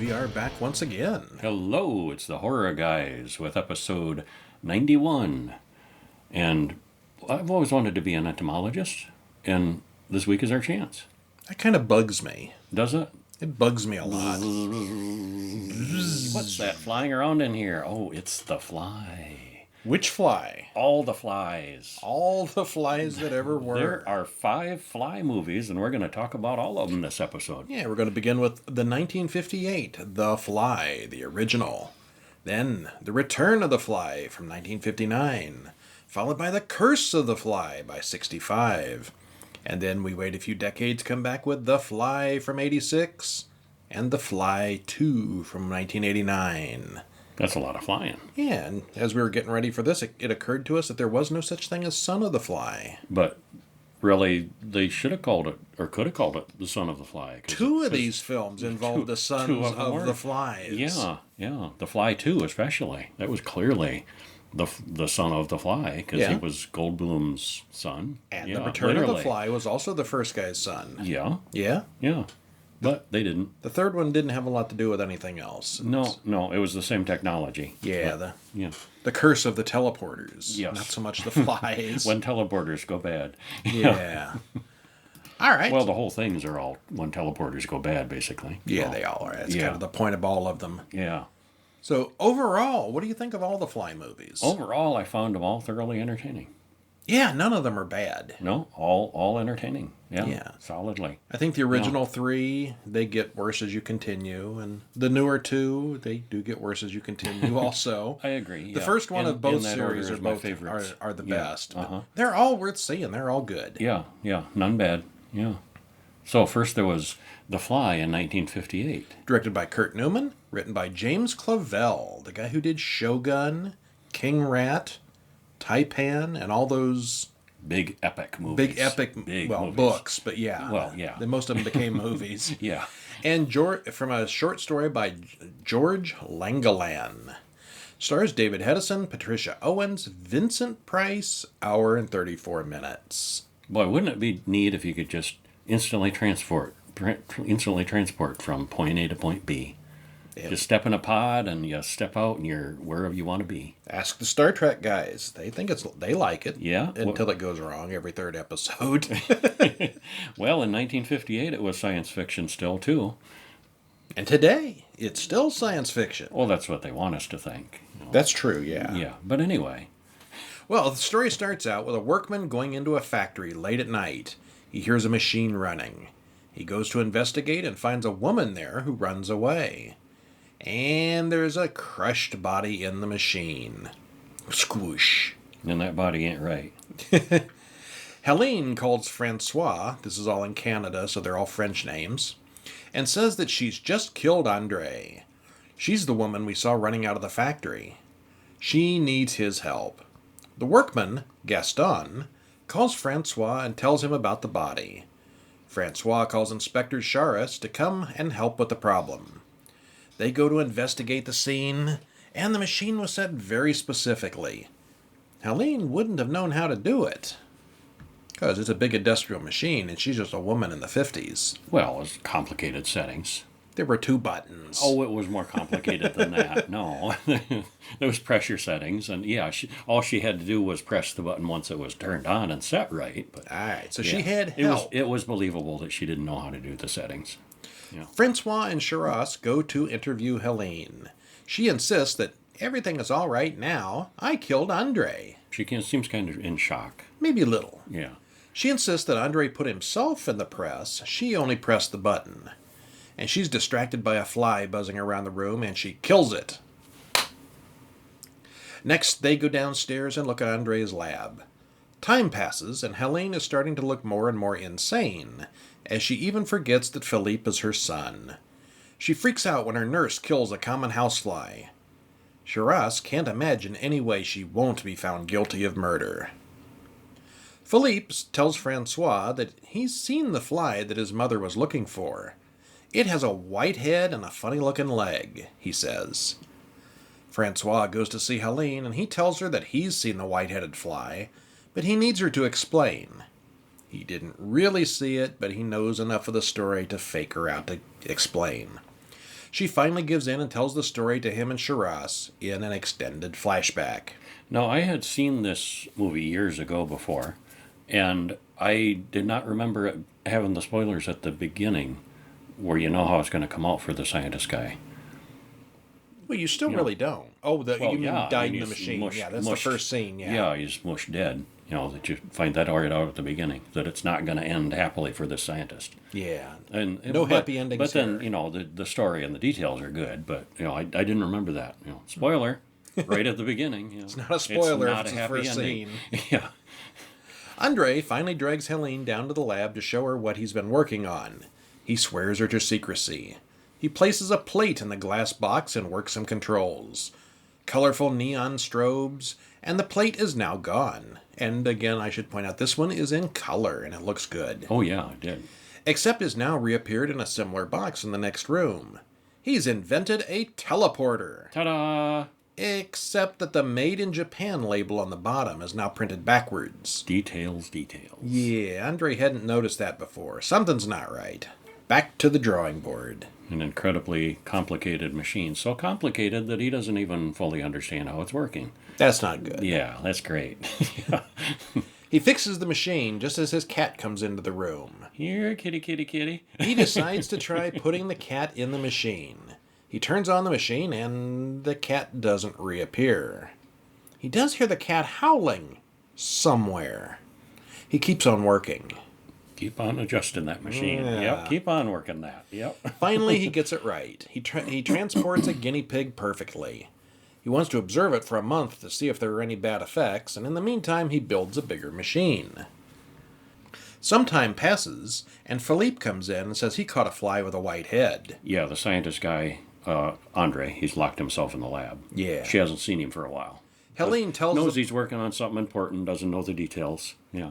we are back once again. Hello, it's the Horror Guys with episode 91. And I've always wanted to be an entomologist, and this week is our chance. That kind of bugs me. Does it? It bugs me a lot. What's that flying around in here? Oh, it's the fly. Which fly? All the flies. All the flies that ever were. There are 5 fly movies, and we're going to talk about all of them this episode. Yeah, we're going to begin with the 1958, The Fly, the original. Then, The Return of the Fly from 1959, followed by The Curse of the Fly by 65. And then we wait a few decades, come back with The Fly from 86, and The Fly 2 from 1989. That's a lot of flying. Yeah, and as we were getting ready for this, it occurred to us that there was no such thing as Son of the Fly. But really, they should have called it, or could have called it, The Son of the Fly. Two of these films involved the sons of the flies. Yeah. The Fly 2 especially. That was clearly the son of the fly, because he was Goldblum's son. And The Return of the Fly was also the first guy's son. Yeah. Yeah? Yeah. But they didn't. The third one didn't have a lot to do with anything else. No, it was the same technology. Yeah, but, the curse of the teleporters. Yes. Not so much the flies. When teleporters go bad. Yeah. All right. Well, the whole things are all when teleporters go bad, basically. Yeah, they all are. That's kind of the point of all of them. Yeah. So, overall, what do you think of all the Fly movies? Overall, I found them all thoroughly entertaining. Yeah, none of them are bad. No, all entertaining. Yeah. Solidly. I think the original 3, they get worse as you continue, and the newer 2, they do get worse as you continue also. I agree. The first one of both series are both are the best. They're all worth seeing. They're all good. Yeah, none bad. Yeah. So first there was The Fly in 1958. Directed by Kurt Newman, written by James Clavell, the guy who did Shogun, King Rat, Taipan, and all those big epic movies. Big movies. Books, but yeah. Well, yeah. Most of them became movies. Yeah. And from a short story by George Langeland. Stars David Hedison, Patricia Owens, Vincent Price, hour and 34 minutes. Boy, wouldn't it be neat if you could just instantly transport from point A to point B? Yeah. Just step in a pod and you step out and you're wherever you want to be. Ask the Star Trek guys. They think they like it. Yeah. Until it goes wrong every third episode. Well, in 1958 it was science fiction still too. And today it's still science fiction. Well, that's what they want us to think. That's true, yeah. Yeah, but anyway. Well, the story starts out with a workman going into a factory late at night. He hears a machine running. He goes to investigate and finds a woman there who runs away. And there's a crushed body in the machine. Squoosh. And that body ain't right. Helene calls Francois, this is all in Canada, so they're all French names, and says that she's just killed Andre. She's the woman we saw running out of the factory. She needs his help. The workman, Gaston, calls Francois and tells him about the body. Francois calls Inspector Charas to come and help with the problem. They go to investigate the scene, and the machine was set very specifically. Helene wouldn't have known how to do it, because it's a big industrial machine, and she's just a woman in the 50s. Well, it's complicated settings. There were 2 buttons. Oh, it was more complicated than that. No. There was pressure settings, and all she had to do was press the button once it was turned on and set right. But, all right, so she had help. It was believable that she didn't know how to do the settings. Yeah. Francois and Charas go to interview Helene. She insists that everything is all right now. I killed Andre. She seems kind of in shock. Maybe a little. Yeah. She insists that Andre put himself in the press. She only pressed the button. And she's distracted by a fly buzzing around the room, and she kills it. Next, they go downstairs and look at Andre's lab. Time passes, and Helene is starting to look more and more insane, as she even forgets that Philippe is her son. She freaks out when her nurse kills a common housefly. Charas can't imagine any way she won't be found guilty of murder. Philippe tells Francois that he's seen the fly that his mother was looking for. It has a white head and a funny-looking leg, he says. Francois goes to see Helene, and he tells her that he's seen the white-headed fly, but he needs her to explain. He didn't really see it, but he knows enough of the story to fake her out to explain. She finally gives in and tells the story to him and Shiraz in an extended flashback. Now, I had seen this movie years ago before, and I did not remember it having the spoilers at the beginning where you know how it's going to come out for the scientist guy. Well, you still really don't. Oh, you mean yeah, died I in mean, the he's machine. mushed- Yeah, that's mushed- the first scene, yeah. Yeah, he's mushed dead. You know, that you find that right out at the beginning, that it's not going to end happily for this scientist. Yeah. And No happy endings But then, here. you know, the story and the details are good, but, you know, I didn't remember that. You know, spoiler, right at the beginning. You know, It's not a spoiler if not it's a the happy first ending. scene. Yeah. Andre finally drags Helene down to the lab to show her what he's been working on. He swears her to secrecy. He places a plate in the glass box and works some controls. Colorful neon strobes, and the plate is now gone. And again, I should point out, this one is in color, and it looks good. Oh, yeah, I did. Except has now reappeared in a similar box in the next room. He's invented a teleporter. Ta-da! Except that the Made in Japan label on the bottom is now printed backwards. Details. Yeah, Andre hadn't noticed that before. Something's not right. Back to the drawing board. An incredibly complicated machine. So complicated that he doesn't even fully understand how it's working. That's not good. Yeah, that's great. Yeah. He fixes the machine just as his cat comes into the room. Here, kitty. He decides to try putting the cat in the machine. He turns on the machine and the cat doesn't reappear. He does hear the cat howling somewhere. He keeps on working. Keep on adjusting that machine. Yeah. Yep, keep on working that. Yep. Finally, he gets it right. He transports a guinea pig perfectly. He wants to observe it for a month to see if there are any bad effects, and in the meantime, he builds a bigger machine. Some time passes, and Philippe comes in and says he caught a fly with a white head. Yeah, the scientist guy, Andre, he's locked himself in the lab. Yeah. She hasn't seen him for a while. Helene tells Knows he's working on something important, doesn't know the details. Yeah.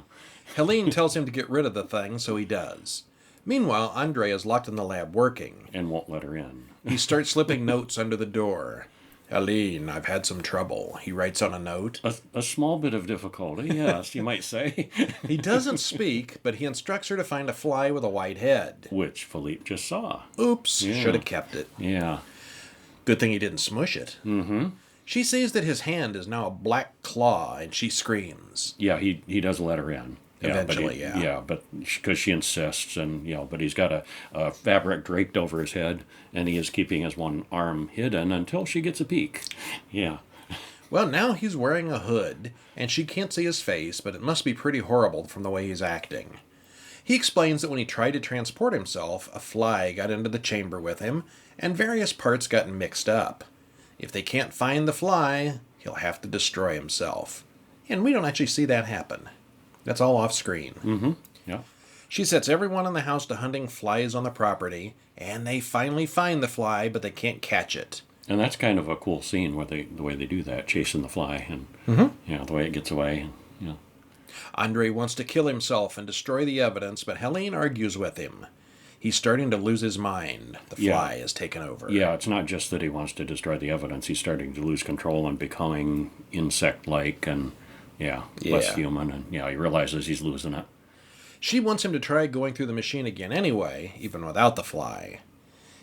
Helene tells him to get rid of the thing, so he does. Meanwhile, Andre is locked in the lab working. And won't let her in. He starts slipping notes under the door. Helene, I've had some trouble, he writes on a note. A small bit of difficulty, yes, you might say. He doesn't speak, but he instructs her to find a fly with a white head. Which Philippe just saw. Oops, Yeah. should have kept it. Yeah. Good thing he didn't smush it. Mm-hmm. She sees that his hand is now a black claw, and she screams. Yeah, he does let her in. Eventually, but yeah. Yeah, but because she insists, and but he's got a fabric draped over his head, and he is keeping his one arm hidden until she gets a peek. Yeah. Well, now he's wearing a hood, and she can't see his face, but it must be pretty horrible from the way he's acting. He explains that when he tried to transport himself, a fly got into the chamber with him, and various parts got mixed up. If they can't find the fly, he'll have to destroy himself. And we don't actually see that happen. That's all off screen. Mm-hmm. Yeah. She sets everyone in the house to hunting flies on the property, and they finally find the fly, but they can't catch it. And that's kind of a cool scene where the way they do that, chasing the fly, and the way it gets away. Yeah. Andre wants to kill himself and destroy the evidence, but Helene argues with him. He's starting to lose his mind. The fly has taken over. Yeah, it's not just that he wants to destroy the evidence. He's starting to lose control and becoming insect-like and, less human. And, he realizes he's losing it. She wants him to try going through the machine again anyway, even without the fly.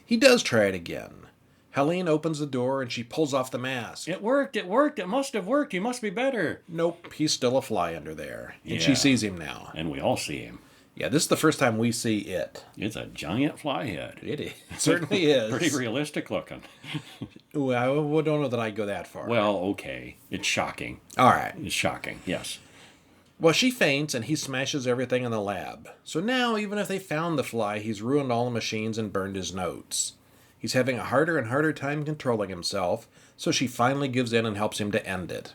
He does try it again. Helene opens the door and she pulls off the mask. It worked. It must have worked. He must be better. Nope, he's still a fly under there. And Yeah. she sees him now. And we all see him. Yeah, this is the first time we see it. It's a giant fly head. It is. It certainly is. Pretty realistic looking. Ooh, I don't know that I'd go that far. Well, okay. It's shocking. All right. It's shocking, yes. Well, she faints and he smashes everything in the lab. So now, even if they found the fly, he's ruined all the machines and burned his notes. He's having a harder and harder time controlling himself, so she finally gives in and helps him to end it.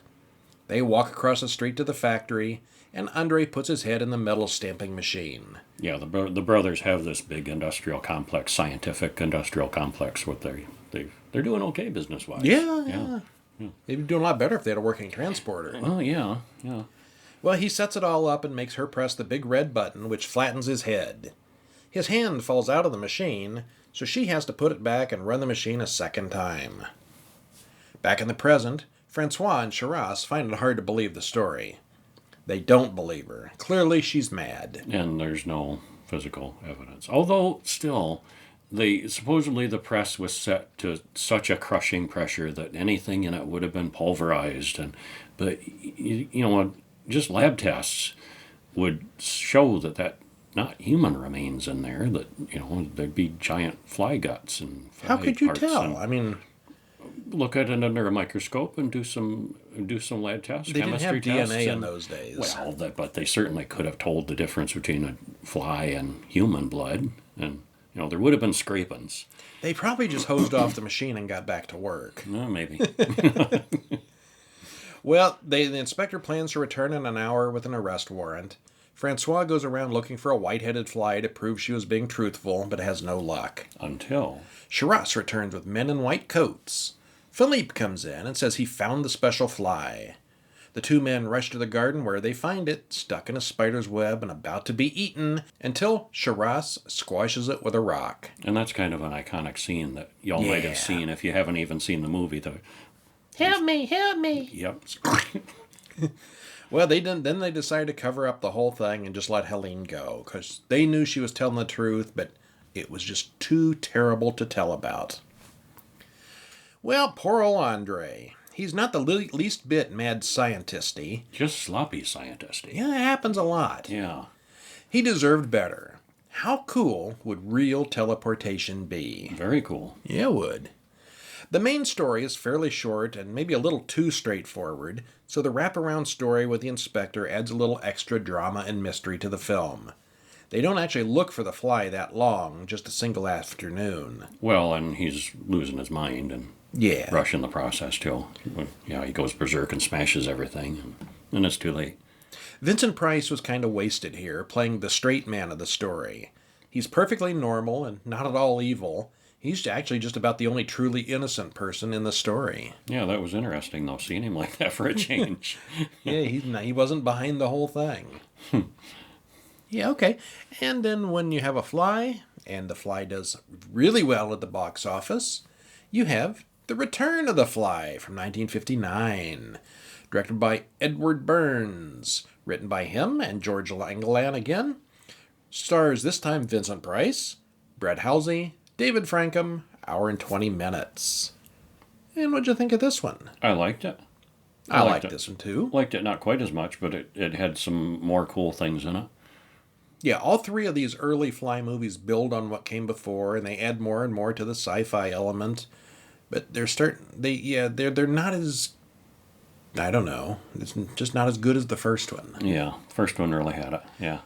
They walk across the street to the factory, and Andre puts his head in the metal stamping machine. Yeah, the brothers have this big industrial complex, scientific industrial complex. They're doing okay business-wise. Yeah. They'd be doing a lot better if they had a working transporter. Well, yeah. Well, he sets it all up and makes her press the big red button, which flattens his head. His hand falls out of the machine, so she has to put it back and run the machine a second time. Back in the present, Francois and Shiraz find it hard to believe the story. They don't believe her. Clearly, she's mad. And there's no physical evidence. Although, still, Supposedly the press was set to such a crushing pressure that anything in it would have been pulverized, but you know what? Just lab tests would show that not human remains in there. That there'd be giant fly guts and How fly could you parts. tell? And I mean, look at it under a microscope and do some lab tests, they didn't chemistry have tests. DNA in those days. Well, but they certainly could have told the difference between a fly and human blood, and there would have been scrapings. They probably just hosed off the machine and got back to work. Maybe. Well, the inspector plans to return in an hour with an arrest warrant. Francois goes around looking for a white-headed fly to prove she was being truthful, but has no luck. Until Charras returns with men in white coats. Philippe comes in and says he found the special fly. The two men rush to the garden where they find it, stuck in a spider's web and about to be eaten, until Charras squashes it with a rock. And that's kind of an iconic scene that y'all might have seen if you haven't even seen the movie. Help me, help me. Yep. Well, then they decided to cover up the whole thing and just let Helene go, because they knew she was telling the truth, but it was just too terrible to tell about. Well, poor old Andre. He's not the least bit mad scientisty. Just sloppy scientisty. Yeah, it happens a lot. Yeah. He deserved better. How cool would real teleportation be? Very cool. Yeah, it would. The main story is fairly short and maybe a little too straightforward, so the wraparound story with the inspector adds a little extra drama and mystery to the film. They don't actually look for the fly that long, just a single afternoon. Well, and he's losing his mind and rushing the process too. He goes berserk and smashes everything, and it's too late. Vincent Price was kind of wasted here, playing the straight man of the story. He's perfectly normal and not at all evil. He's actually just about the only truly innocent person in the story. Yeah, that was interesting, though, seeing him like that for a change. Yeah, he wasn't behind the whole thing. Yeah, okay. And then when you have a fly, and the fly does really well at the box office, you have The Return of the Fly from 1959, directed by Edward Burns, written by him and George Langeland again. Stars this time Vincent Price, Brett Halsey, David Frankham, hour and 20 minutes. And what'd you think of this one? I liked it. I liked this one too. Liked it not quite as much, but it had some more cool things in it. Yeah, all three of these early Fly movies build on what came before, and they add more and more to the sci-fi element. But they're not as, I don't know, it's just not as good as the first one. Yeah, first one really had it. Yeah.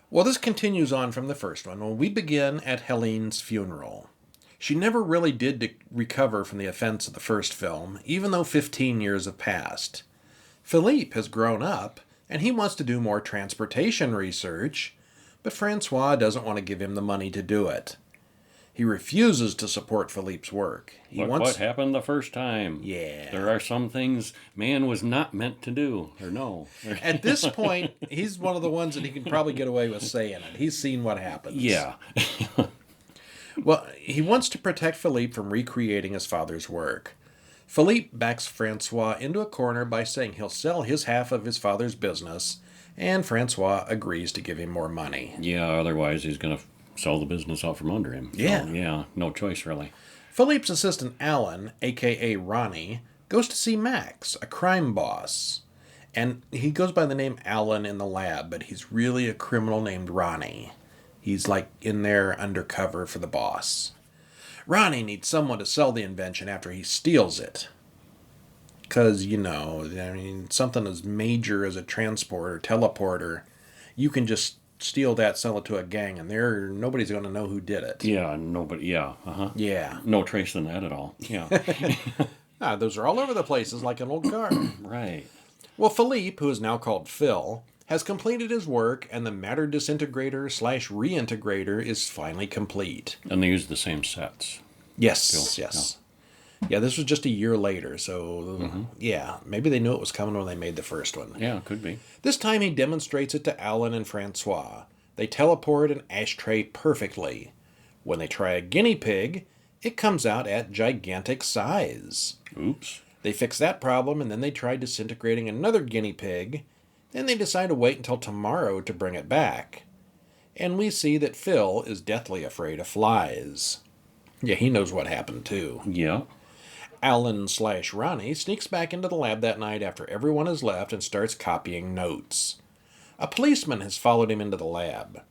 Well, this continues on from the first one when we begin at Helene's funeral. She never really did recover from the offense of the first film, even though 15 years have passed. Philippe has grown up, and he wants to do more transportation research, but Francois doesn't want to give him the money to do it. He refuses to support Philippe's work. What happened the first time? Yeah. There are some things man was not meant to do, or no. At this point, he's one of the ones that he can probably get away with saying it. He's seen what happens. Yeah. Well, he wants to protect Philippe from recreating his father's work. Philippe backs Francois into a corner by saying he'll sell his half of his father's business, and Francois agrees to give him more money. Yeah, otherwise he's going to sell the business out from under him. Yeah. So, yeah, no choice, really. Philippe's assistant, Alan, a.k.a. Ronnie, goes to see Max, a crime boss. And he goes by the name Alan in the lab, but he's really a criminal named Ronnie. He's like in there undercover for the boss. Ronnie needs someone to sell the invention after he steals it. Because, something as major as a transporter, teleporter, you can just steal that, sell it to a gang, and nobody's going to know who did it. Yeah, nobody, yeah, uh-huh. Yeah. No trace in that at all, yeah. Those are all over the places like an old car. Right. Well, Philippe, who is now called Phil, has completed his work, and the matter disintegrator/reintegrator is finally complete. And they use the same sets. Yes, Still, yes. No. Yeah, this was just a year later, so yeah, maybe they knew it was coming when they made the first one. Yeah, could be. This time he demonstrates it to Alan and Francois. They teleport an ashtray perfectly. When they try a guinea pig, it comes out at gigantic size. Oops. They fix that problem, and then they try disintegrating another guinea pig. Then they decide to wait until tomorrow to bring it back. and we see that Phil is deathly afraid of flies. Yeah, he knows what happened too. Yeah. Alan/Ronnie sneaks back into the lab that night after everyone has left and starts copying notes. A policeman has followed him into the lab.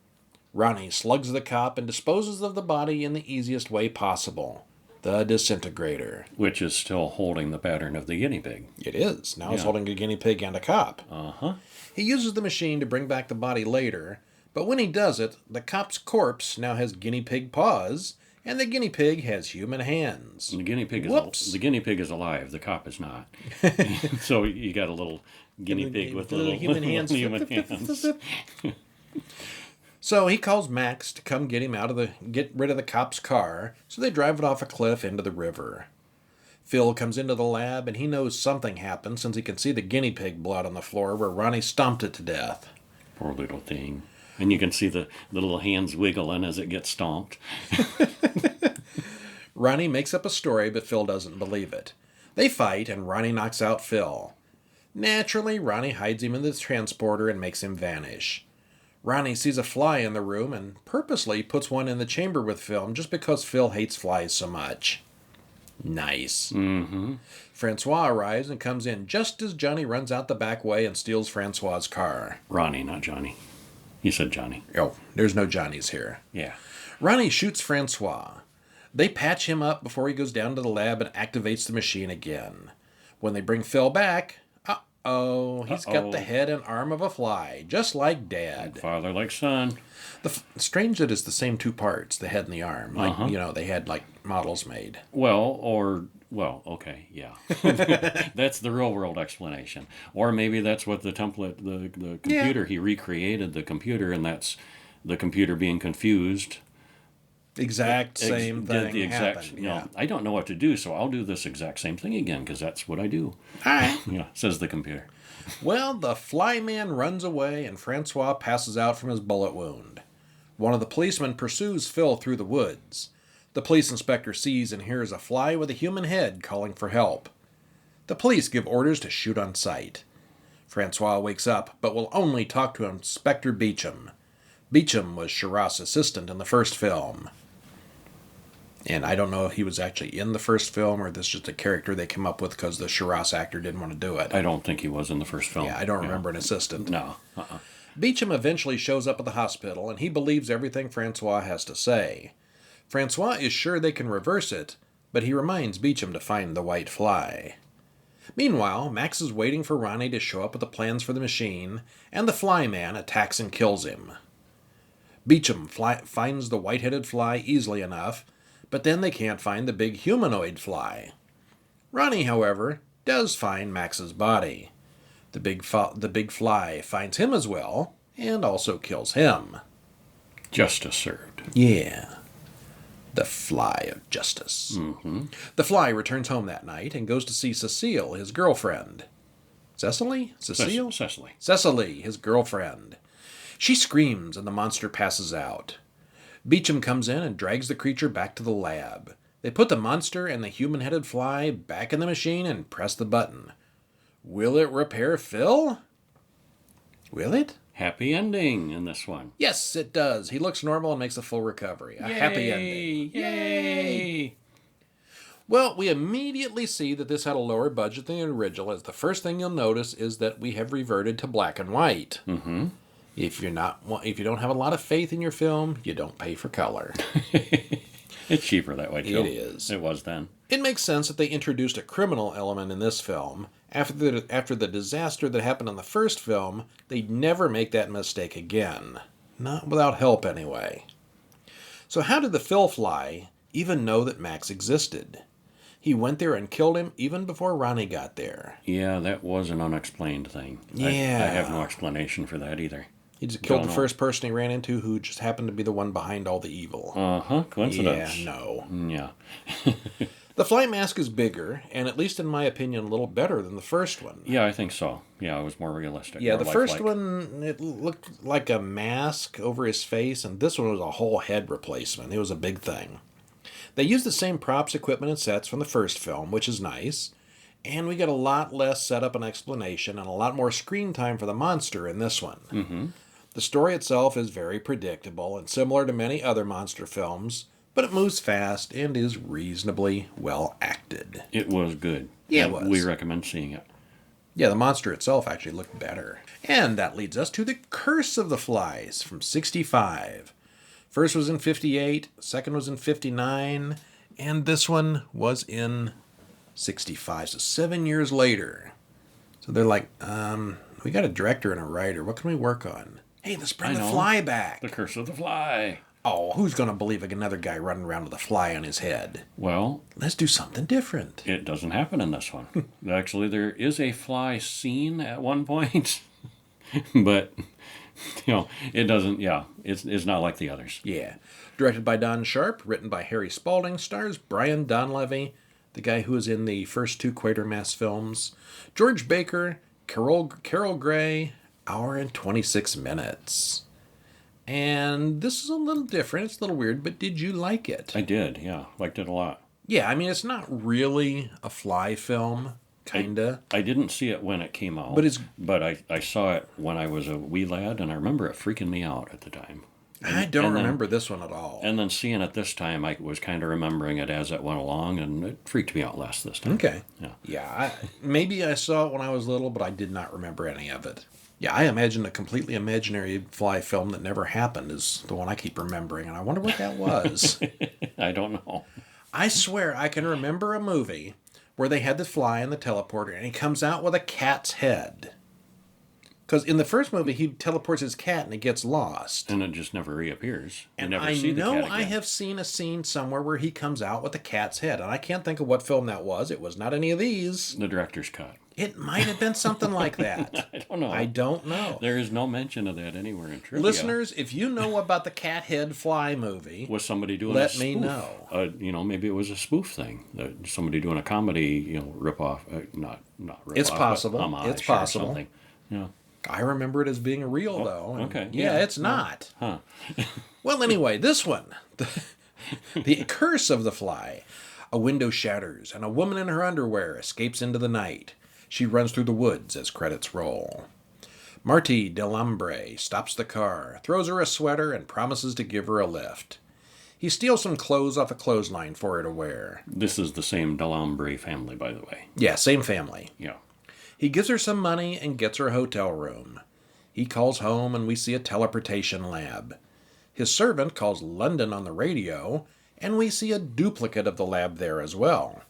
Ronnie slugs the cop and disposes of the body in the easiest way possible. The disintegrator. Which is still holding the pattern of the guinea pig. It is. Now he's holding a guinea pig and a cop. Uh-huh. He uses the machine to bring back the body later, but when he does it, the cop's corpse now has guinea pig paws, and the guinea pig has human hands. And the guinea pig is alive. The cop is not. So you got a little guinea pig with little human hands. Human hands. So he calls Max to come get rid of the cop's car, so they drive it off a cliff into the river. Phil comes into the lab, and he knows something happened since he can see the guinea pig blood on the floor where Ronnie stomped it to death. Poor little thing. And you can see the little hands wiggling as it gets stomped. Ronnie makes up a story, but Phil doesn't believe it. They fight, and Ronnie knocks out Phil. Naturally, Ronnie hides him in the transporter and makes him vanish. Ronnie sees a fly in the room and purposely puts one in the chamber with Phil just because Phil hates flies so much. Nice. Mm-hmm. Francois arrives and comes in just as Johnny runs out the back way and steals Francois's car. Ronnie, not Johnny. You said Johnny. Oh, there's no Johnnies here. Yeah. Ronnie shoots Francois. They patch him up before he goes down to the lab and activates the machine again. When they bring Phil back, he's got the head and arm of a fly, just like Dad. Father like son. Strange that it's the same two parts, the head and the arm. Like, they had, models made. Okay, yeah. That's the real world explanation. Or maybe that's what the template, the computer, he recreated the computer, and that's the computer being confused. Same thing happened. I don't know what to do, so I'll do this exact same thing again, because that's what I do. All right. Says the computer. Well, the fly man runs away, and Francois passes out from his bullet wound. One of the policemen pursues Phil through the woods. The police inspector sees and hears a fly with a human head calling for help. The police give orders to shoot on sight. Francois wakes up, but will only talk to Inspector Beecham. Beecham was Sherra's assistant in the first film. And I don't know if he was actually in the first film or this is just a character they came up with because the Sherra's actor didn't want to do it. I don't think he was in the first film. Yeah, I don't remember an assistant. No. Beecham eventually shows up at the hospital, and he believes everything Francois has to say. Francois is sure they can reverse it, but he reminds Beecham to find the white fly. Meanwhile, Max is waiting for Ronnie to show up with the plans for the machine, and the fly man attacks and kills him. Beecham finds the white-headed fly easily enough, but then they can't find the big humanoid fly. Ronnie, however, does find Max's body. The big fly finds him as well, and also kills him. Justice served. Yeah. The fly of justice. Mm-hmm. The fly returns home that night and goes to see Cecile, his girlfriend. Cecily? Cecile? Cecily, his girlfriend. She screams and the monster passes out. Beecham comes in and drags the creature back to the lab. They put the monster and the human-headed fly back in the machine and press the button. Will it repair Phil? Will it? Happy ending in this one. Yes, it does. He looks normal and makes a full recovery. A happy ending. Yay! Well, we immediately see that this had a lower budget than the original, as the first thing you'll notice is that we have reverted to black and white. Mm-hmm. If you don't have a lot of faith in your film, you don't pay for color. It's cheaper that way, too. It is. It was then. It makes sense that they introduced a criminal element in this film. After the disaster that happened in the first film, they'd never make that mistake again. Not without help, anyway. So how did the Phil fly even know that Max existed? He went there and killed him even before Ronnie got there. Yeah, that was an unexplained thing. Yeah. I have no explanation for that either. He just killed the first person he ran into who just happened to be the one behind all the evil. Uh-huh, coincidence. Yeah, no. Yeah. The fly mask is bigger, and at least in my opinion, a little better than the first one. Yeah, I think so. Yeah, it was more realistic. Yeah, more the first lifelike. one, it looked like a mask over his face, and this one was a whole head replacement. It was a big thing. They used the same props, equipment, and sets from the first film, which is nice. And we get a lot less setup and explanation, and a lot more screen time for the monster in this one. Mm-hmm. The story itself is very predictable and similar to many other monster films, but it moves fast and is reasonably well acted. It was good. Yeah, it And was. We recommend seeing it. Yeah, the monster itself actually looked better. And that leads us to The Curse of the Flies from 65. First was in 58, second was in 59, and this one was in 65, so 7 years later. So they're like, we got a director and a writer. What can we work on? Hey, let's bring the fly back. The Curse of the Fly. Oh, who's going to believe another guy running around with a fly on his head? Well, Let's do something different. it doesn't happen in this one. Actually, there is a fly scene at one point, but it doesn't. Yeah, it's not like the others. Yeah. Directed by Don Sharp, written by Harry Spalding, stars Brian Donlevy, the guy who was in the first two Quatermass films, George Baker, Carol Gray, hour and 26 minutes. And this is a little different. It's a little weird, but did you like it? I did, yeah. Liked it a lot. Yeah, I mean, it's not really a fly film, kinda. I didn't see it when it came out. But I saw it when I was a wee lad, and I remember it freaking me out at the time. I don't remember this one at all. And then seeing it this time, I was kind of remembering it as it went along, and it freaked me out less this time. Okay. Yeah. Yeah, maybe I saw it when I was little, but I did not remember any of it. Yeah, I imagine a completely imaginary fly film that never happened is the one I keep remembering, and I wonder what that was. I don't know. I swear I can remember a movie where they had the fly in the teleporter, and he comes out with a cat's head. Because in the first movie, he teleports his cat and it gets lost. And it just never reappears. You And never I see the cat know again. I have seen a scene somewhere where he comes out with a cat's head, and I can't think of what film that was. It was not any of these. The director's cut. It might have been something like that. I don't know. I don't know. There is no mention of that anywhere in trivia. Listeners, if you know about the cat head fly movie, Was somebody doing let a spoof? me know. Maybe it was a spoof thing. Somebody doing a comedy, rip off. Not rip It's off, possible. But homage It's possible. Or something. Yeah. I remember it as being real, though. and okay. Yeah, Yeah. it's not. Huh. Well, anyway, this one. The Curse of the Fly. A window shatters, and a woman in her underwear escapes into the night. She runs through the woods as credits roll. Marty Delambre stops the car, throws her a sweater, and promises to give her a lift. He steals some clothes off a clothesline for her to wear. This is the same Delambre family, by the way. Yeah, same family. Yeah. He gives her some money and gets her a hotel room. He calls home and we see a teleportation lab. His servant calls London on the radio, and we see a duplicate of the lab there as well.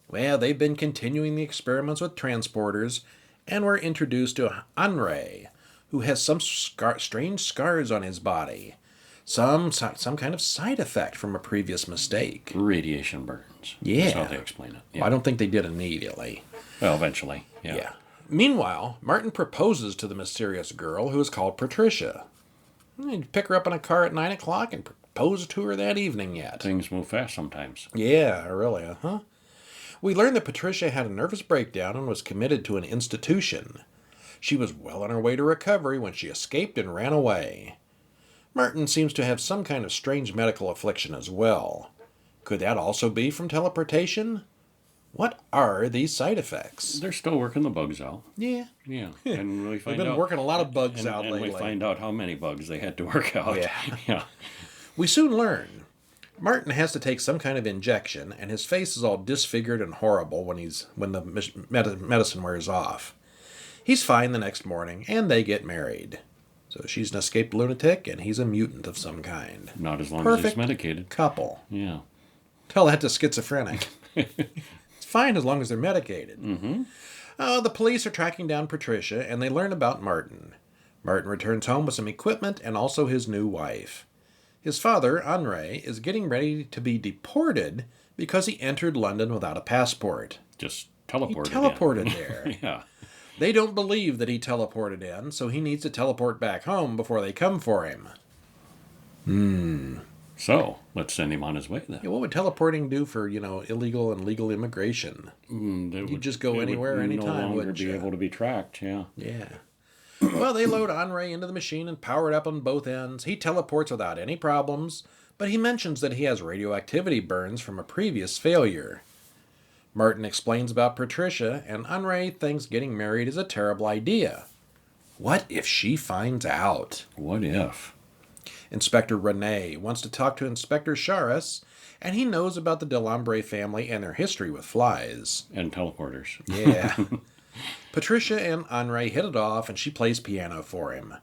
Well, they've been continuing the experiments with transporters, and we're introduced to Henri, who has some strange scars on his body. Some kind of side effect from a previous mistake. Radiation burns. Yeah. That's how they explain it. Yeah. Well, I don't think they did immediately. Well, eventually. Yeah. Yeah. Meanwhile, Martin proposes to the mysterious girl who is called Patricia. He'd pick her up in a car at 9 o'clock and propose to her that evening yet. Things move fast sometimes. Yeah, really, huh? We learn that Patricia had a nervous breakdown and was committed to an institution. She was well on her way to recovery when she escaped and ran away. Martin seems to have some kind of strange medical affliction as well. Could that also be from teleportation? What are these side effects? They're still working the bugs out. Yeah. Yeah. And we find They've been out, working a lot of bugs and, out and lately. we find out how many bugs they had to work out. Yeah. Yeah. We soon learn. Martin has to take some kind of injection, and his face is all disfigured and horrible when the medicine wears off. He's fine the next morning, and they get married. So she's an escaped lunatic, and he's a mutant of some kind. Not as long as Perfect it's medicated. couple. Yeah. Tell that to schizophrenic. It's fine as long as they're medicated. Mm-hmm. The police are tracking down Patricia, and they learn about Martin. Martin returns home with some equipment and also his new wife. His father, Henri, is getting ready to be deported because he entered London without a passport. Just He teleported. teleported there. Yeah. They don't believe that he teleported in, so he needs to teleport back home before they come for him. So let's send him on his way then. Yeah, what would teleporting do for, illegal and legal immigration? You'd just go anywhere, anytime, No longer wouldn't be you? able to be tracked. Yeah. Yeah. Well, they load Henri into the machine and power it up on both ends. He teleports without any problems, but he mentions that he has radioactivity burns from a previous failure. Martin explains about Patricia, and Henri thinks getting married is a terrible idea. What if she finds out? What if? Inspector Renee wants to talk to Inspector Charas, and he knows about the Delambre family and their history with flies. And teleporters. Yeah. Patricia and Henri hit it off, and she plays piano for him.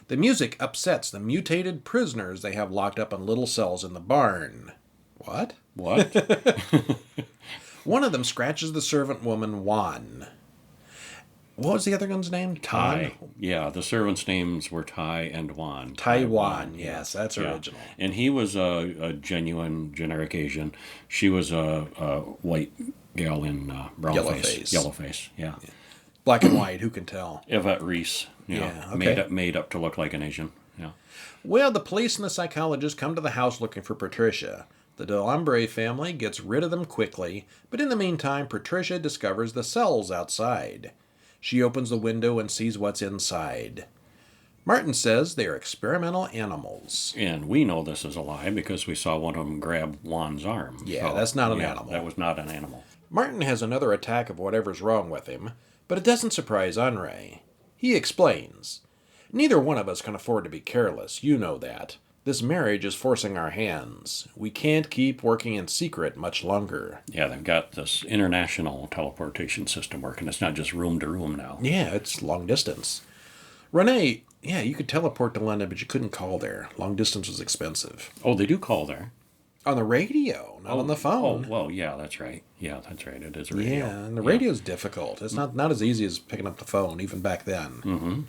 The music upsets the mutated prisoners they have locked up in little cells in the barn. What? What? One of them scratches the servant woman, Juan. What was the other gun's name? Tai. Yeah, the servants' names were Tai and Juan. Taiwan, yes, that's Yeah. original. And he was a genuine generic Asian. She was a white gal in brown Yellowface. Yellowface, yeah. Black and white, who can tell? Yvette Reese. Yeah, okay. Made up to look like an Asian. Yeah. Well, the police and the psychologist come to the house looking for Patricia. The Delambre family gets rid of them quickly, but in the meantime, Patricia discovers the cells outside. She opens the window and sees what's inside. Martin says they are experimental animals. And we know this is a lie because we saw one of them grab Juan's arm. Yeah, that's not an animal. That was not an animal. Martin has another attack of whatever's wrong with him, but it doesn't surprise Henri. He explains, "Neither one of us can afford to be careless, you know that. This marriage is forcing our hands. We can't keep working in secret much longer." Yeah, they've got this international teleportation system working. It's not just room to room now. Yeah, it's long distance. Renee, yeah, you could teleport to London, but you couldn't call there. Long distance was expensive. Oh, they do call there. On the radio, not on the phone. Oh, well, yeah, that's right. Yeah, that's right. It is a radio. Yeah, and the radio's difficult. It's not as easy as picking up the phone, even back then. Mm-hmm.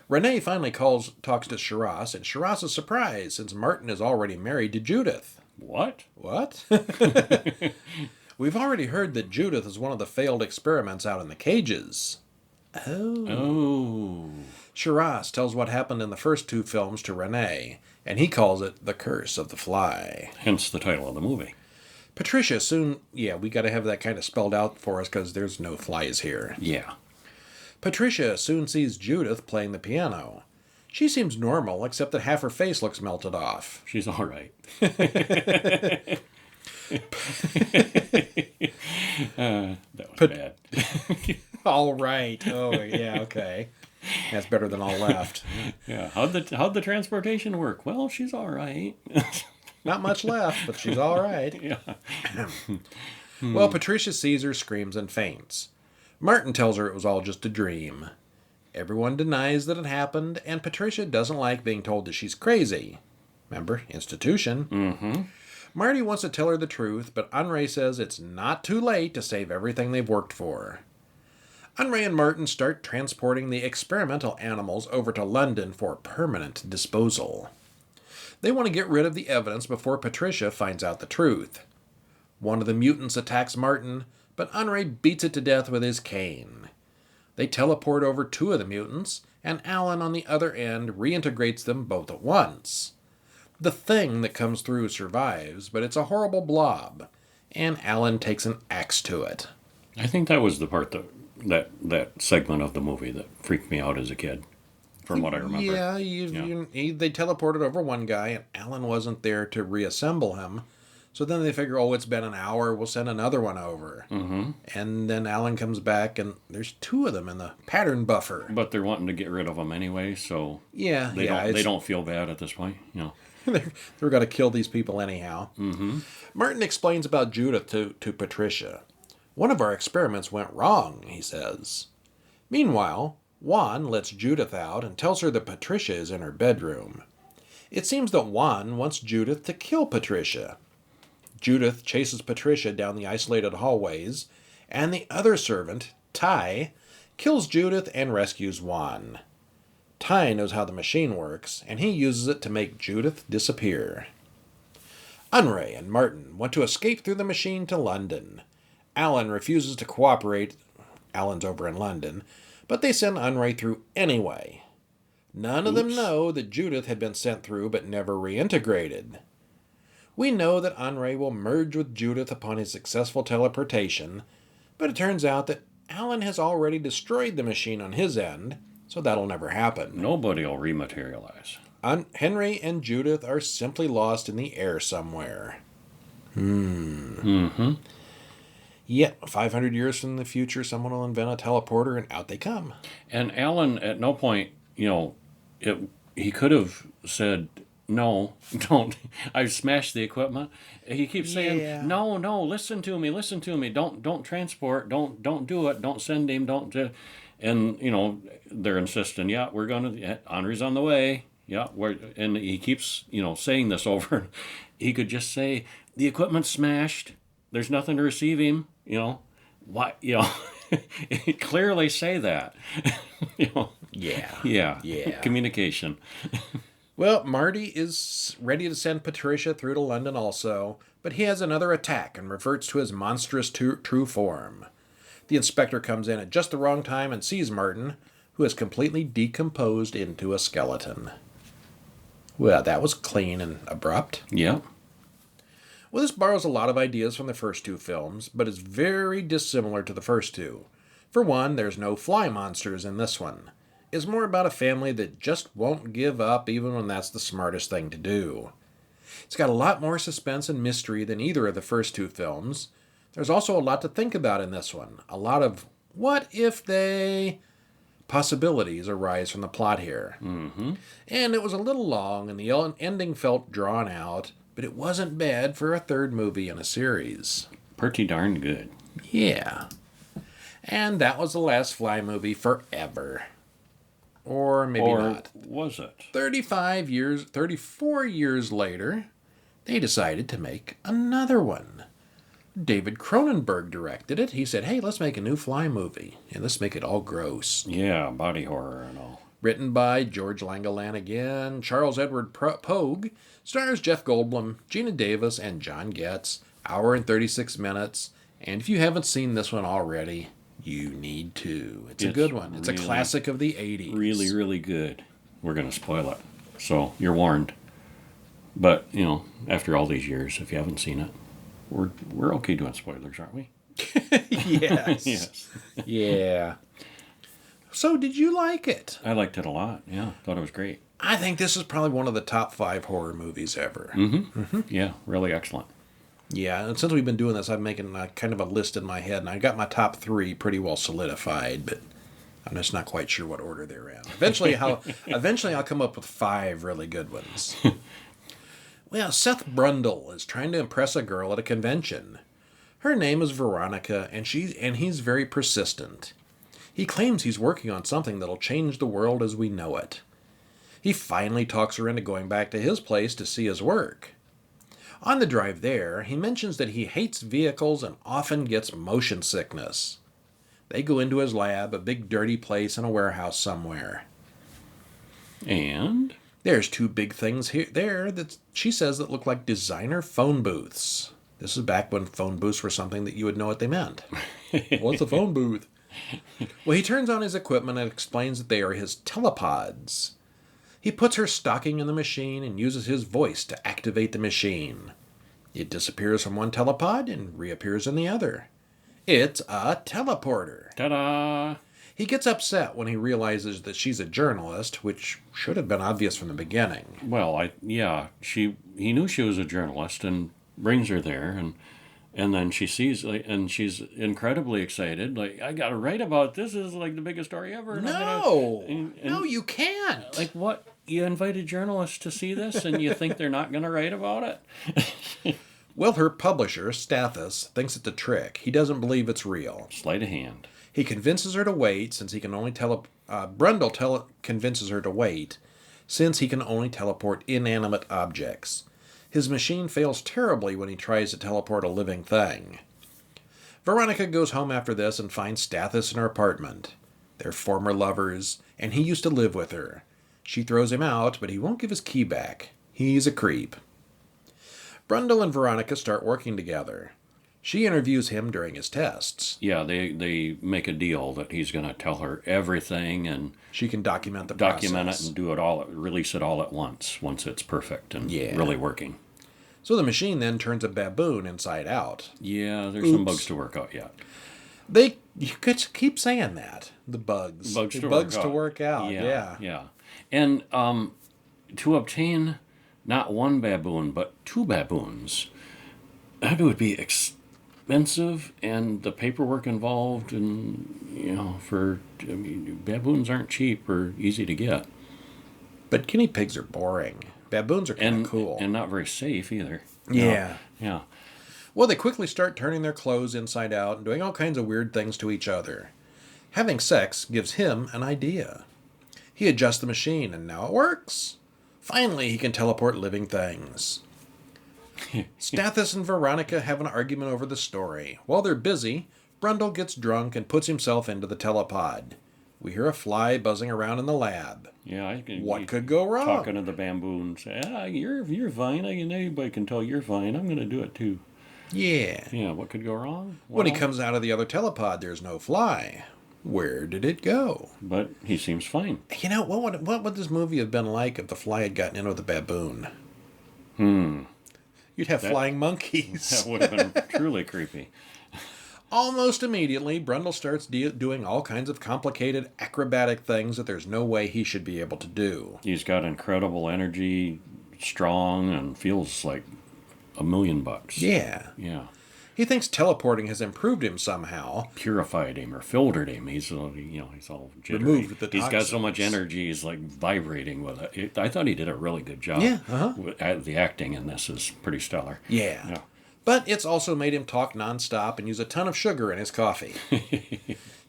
Renee finally talks to Charas, and Charas is surprised since Martin is already married to Judith. What? What? We've already heard that Judith is one of the failed experiments out in the cages. Oh. Charas tells what happened in the first two films to Renee, and he calls it The Curse of the Fly. Hence the title of the movie. Patricia soon... Yeah, we got to have that kind of spelled out for us because there's no flies here. Yeah. Patricia soon sees Judith playing the piano. She seems normal, except that half her face looks melted off. She's all right. That was bad. All right. Oh, yeah, okay. That's better than all left. Yeah. How'd the transportation work? Well, she's all right. Not much left, but she's all right. Yeah. Well, Patricia sees her, screams, and faints. Martin tells her it was all just a dream. Everyone denies that it happened, and Patricia doesn't like being told that she's crazy. Remember, institution. Mm-hmm. Marty wants to tell her the truth, but Henri says it's not too late to save everything they've worked for. Henri and Martin start transporting the experimental animals over to London for permanent disposal. They want to get rid of the evidence before Patricia finds out the truth. One of the mutants attacks Martin, but Henri beats it to death with his cane. They teleport over two of the mutants, and Alan on the other end reintegrates them both at once. The thing that comes through survives, but it's a horrible blob, and Alan takes an axe to it. I think that was the part that segment of the movie that freaked me out as a kid, from what I remember. Yeah, they teleported over one guy, and Alan wasn't there to reassemble him. So then they figure, it's been an hour, we'll send another one over. Mm-hmm. And then Alan comes back, and there's two of them in the pattern buffer. But they're wanting to get rid of them anyway, so they don't feel bad at this point. They're going to kill these people anyhow. Mm-hmm. Martin explains about Judith to Patricia. "One of our experiments went wrong," he says. Meanwhile, Juan lets Judith out and tells her that Patricia is in her bedroom. It seems that Juan wants Judith to kill Patricia. Judith chases Patricia down the isolated hallways, and the other servant, Tai, kills Judith and rescues Juan. Tai knows how the machine works, and he uses it to make Judith disappear. Henri and Martin want to escape through the machine to London. Alan refuses to cooperate. Alan's over in London, but they send Henri through anyway. None of them know that Judith had been sent through but never reintegrated. We know that Henri will merge with Judith upon his successful teleportation, but it turns out that Alan has already destroyed the machine on his end, so that'll never happen. Nobody will rematerialize. Henry and Judith are simply lost in the air somewhere. Mm-hmm. Yep, 500 years from the future, someone will invent a teleporter, and out they come. And Alan, at no point, he could have said, "No, don't. I've smashed the equipment." He keeps saying, Yeah. "No, no. Listen to me. Listen to me. Don't transport. Don't do it. Don't send him. Don't." And they're insisting. Yeah, we're gonna. Henry's on the way. Yeah, and he keeps saying this over. He could just say, "The equipment's smashed. There's nothing to receive him." Why? Clearly say that. Yeah. Yeah. Yeah. Communication. Well, Marty is ready to send Patricia through to London also, but he has another attack and reverts to his monstrous true form. The inspector comes in at just the wrong time and sees Martin, who has completely decomposed into a skeleton. Well, that was clean and abrupt. Yeah. Well, this borrows a lot of ideas from the first two films, but is very dissimilar to the first two. For one, there's no fly monsters in this one. It's more about a family that just won't give up even when that's the smartest thing to do. It's got a lot more suspense and mystery than either of the first two films. There's also a lot to think about in this one. A lot of what if they possibilities arise from the plot here. Mm-hmm. And it was a little long and the ending felt drawn out, but it wasn't bad for a third movie in a series. Pretty darn good. Yeah. And that was the last Fly movie forever. Or maybe not. Was it? 34 years later, they decided to make another one. David Cronenberg directed it. He said, hey, let's make a new Fly movie, and let's make it all gross. Yeah, body horror and all. Written by George Langeland again, Charles Edward Pogue, stars Jeff Goldblum, Gina Davis, and John Getz. Hour and 36 minutes. And if you haven't seen this one already, you need to. It's a good one. It's a classic of the 80s. Really, really good. We're going to spoil it. So you're warned. But, after all these years, if you haven't seen it, we're okay doing spoilers, aren't we? Yes. Yes. Yeah. So did you like it? I liked it a lot. Yeah, thought it was great. I think this is probably one of the top 5 horror movies ever. Mm-hmm. Mm-hmm. Yeah, really excellent. Yeah, and since we've been doing this, I'm making kind of a list in my head, and I got my top 3 pretty well solidified, but I'm just not quite sure what order they're in. Eventually, I'll come up with 5 really good ones. Well, Seth Brundle is trying to impress a girl at a convention. Her name is Veronica, and he's very persistent. He claims he's working on something that'll change the world as we know it. He finally talks her into going back to his place to see his work. On the drive there, he mentions that he hates vehicles and often gets motion sickness. They go into his lab, a big dirty place in a warehouse somewhere. And? There's 2 big things there that she says that look like designer phone booths. This is back when phone booths were something that you would know what they meant. What's a phone booth? Well, he turns on his equipment and explains that they are his telepods. He puts her stocking in the machine and uses his voice to activate the machine. It disappears from one telepod and reappears in the other. It's a teleporter. Ta-da! He gets upset when he realizes that she's a journalist, which should have been obvious from the beginning. Well, he knew she was a journalist and brings her there, and then she sees, and she's incredibly excited. Like, I got to write about this. This is like the biggest story ever. No, you can't. Like, what? You invited journalists to see this, and you think they're not going to write about it? Well, her publisher, Stathis, thinks it's a trick. He doesn't believe it's real. Sleight of hand. He convinces her to wait, since he can only Brundle convinces her to wait, since he can only teleport inanimate objects. His machine fails terribly when he tries to teleport a living thing. Veronica goes home after this and finds Stathis in her apartment. They're former lovers, and he used to live with her. She throws him out, but he won't give his key back. He's a creep. Brundle and Veronica start working together. She interviews him during his tests. Yeah, they make a deal that he's going to tell her everything, and she can document the process. Document it and release it all at once it's perfect and really working. So the machine then turns a baboon inside out. Yeah, there's some bugs to work out yet. You could keep saying that. The bugs. Bugs to work out. Yeah. And to obtain not one baboon, but 2 baboons, that would be expensive, and the paperwork involved, and baboons aren't cheap or easy to get, But guinea pigs are boring. Baboons are kind of and cool. and not very safe either. Yeah. Yeah. Well, they quickly start turning their clothes inside out and doing all kinds of weird things to each other. Having sex gives him an idea. He adjusts the machine, and now it works. Finally, he can teleport living things. Stathis and Veronica have an argument over the story. While they're busy, Brundle gets drunk and puts himself into the telepod. We hear a fly buzzing around in the lab. Yeah. What could go wrong? Talking to the bamboo and say, you're fine. Anybody can tell you're fine. I'm going to do it too. Yeah. Yeah, what could go wrong? When he Well, comes out of the other telepod, there's no fly. Where did it go? but he seems fine. You know, what would this movie have been like if the fly had gotten in with the baboon? You'd have flying monkeys. That would have been truly creepy. Almost immediately, Brundle starts doing all kinds of complicated acrobatic things that there's no way he should be able to do. He's got incredible energy, strong, and feels like $1,000,000. Yeah. Yeah. He thinks teleporting has improved him somehow. Purified him or filtered him. He's all jittery. Removed the He's got so much toxins. energy. He's like vibrating with it. I thought he did a really good job. Yeah, uh-huh. The acting in this is pretty stellar. Yeah. Yeah. But it's also made him talk nonstop and use a ton of sugar in his coffee.